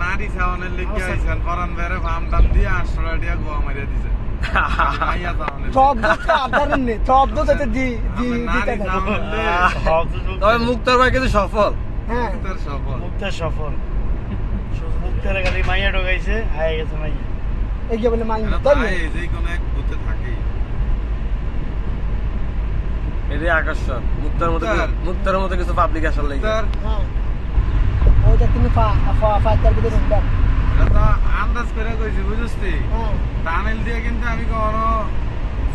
নারী ছাওয়ানের লিখে আইছেন পরান বেরে ফার্ম টাম দিয়ে 800 টাকা গোয়া মারিয়া দিছে মাইয়া ছাওয়ানের শব্দ সাধারণ নেই শব্দ সাথে জি জি নারী ছাওয়ানের তবে মুক্তার ভাই কিন্তু সফল। হ্যাঁ তোর সফল মুক্তার সফল মুক্তার খালি মাইয়া ঢোকাইছে হাই গেছে মাইয়া এই যে বলে মাইন তাই যে কোন এক ভূতে থাকে এটাই আকর্ষণ মুক্তার মতো কিছু পাবলিক আসার লাগে। তার হ্যাঁ ওইটা তুমি ফাইটার ভিতরে ঢুকবা এটা আন্দাজ করে কইছি বুঝছতি হ্যাঁ টানেল দিয়ে কিন্তু আমি কখনো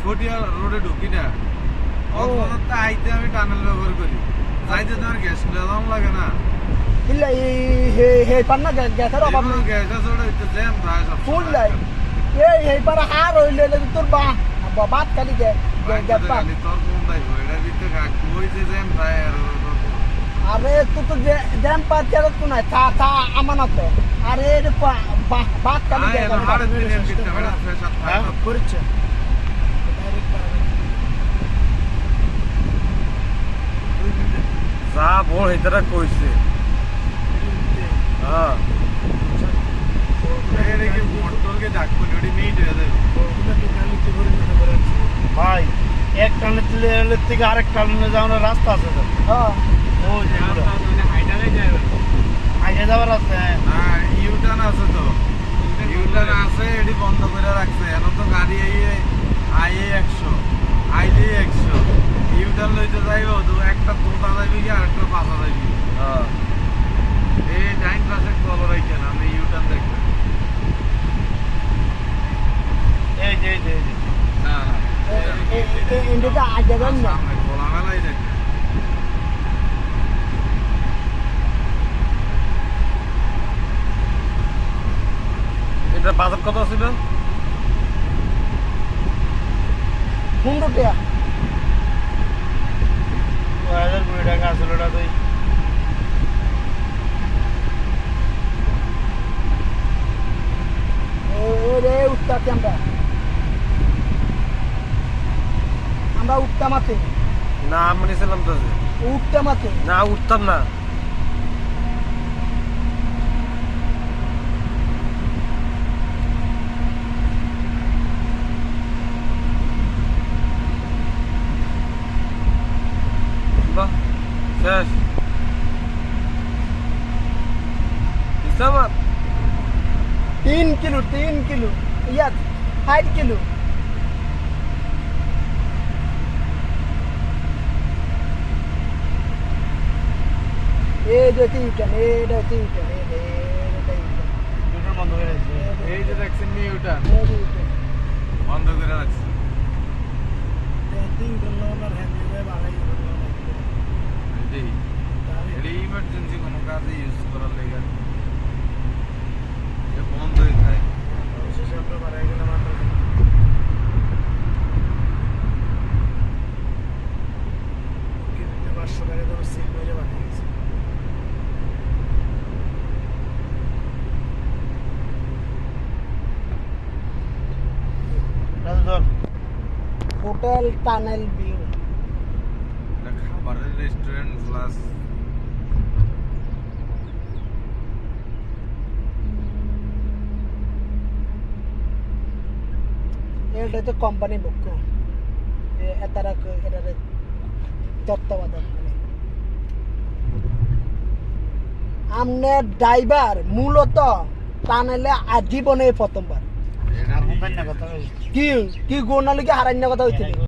ফটিয়া রোডে ঢুকি না অন্তত আইতে আমি টানেল ব্যবহার করি যাইতে তোমার গ্যাস দাম লাগে না ಇಲ್ಲ ಈ ಹೇ ಪನ್ನ ಗ್ಯಾಸರ ಅಪ್ಪ গ্যাস আছে ওটা জ্যাম প্রায় সব ফুল লাই এই পার হার হইলে তোর বাত খালি গ্যাস পা তোর কোন দাইবো এটা দিতে কই যে জ্যাম প্রায় আরে তুই তো জ্যাম পাত কেন তুই না তা আমানত আরে রে বাত খালি গ্যাস হাড়ে দিনের ভিতরে বেড়া ফ্রেশ আপ হ্যাঁ করেছে যা বল এটা কইছে। হ্যাঁ এর কি মোটরকে ডাকবো ওডি মিট হয়ে যাবে ভাই এক টানে তুলে থেকে আরেক টানে যাওয়ার রাস্তা আছে তো হ্যাঁ ও যে হাইটে যাওয়ার রাস্তা না ইউটার্ন আছে তো ইউটার্ন আছে এডি বন্ধ করে রাখছে এখন তো গাড়ি আইয়ে 100 আইলে 100 ইউটার্ন লইতে যাইবো তো একটা তোতা যাইবি কি আরেকটা পাতা যাইবি হ্যাঁ এই ডাইন পাশে কল রাখেন আমি ইউটার্ন দেখব এই যে না না ইন্ডিটা আগে গন না সামনে খোলামেলাই দেখবেন এটা বাজার কত ছিল? 100 টাকা 2020 টাকা আসলে ওটা তুই রে উঠতাছি আমরা উঠতাম আছে না আমি নিছিলাম তো যে। উঠতাম আছে না উঠতাম না। বাহ শেষ ইসলামাবাদ 3 কিলো ইয়া 5 কিলো এই যে তিনটা এটা তিনটা দুটোর বন্ধ করে দিয়েছে এই যে দেখছেন ইউটার্ন বন্ধ করে রাখছে এটা ইমার্জেন্সি কোনো কাজে ইউজ করার লেগে বন্ধই থাকে হোটেল টানেল ভিউ খাবারের রেস্টুরেন্ট প্লাস এটা তো কোম্পানি বুক এতারা এটা তত্ত্বাবধান আমনে ড্রাইভার মূলত টানেলে আজীবনে প্রথমবার কথা কি কি গোনালিকে হারান্য কথা হইছিল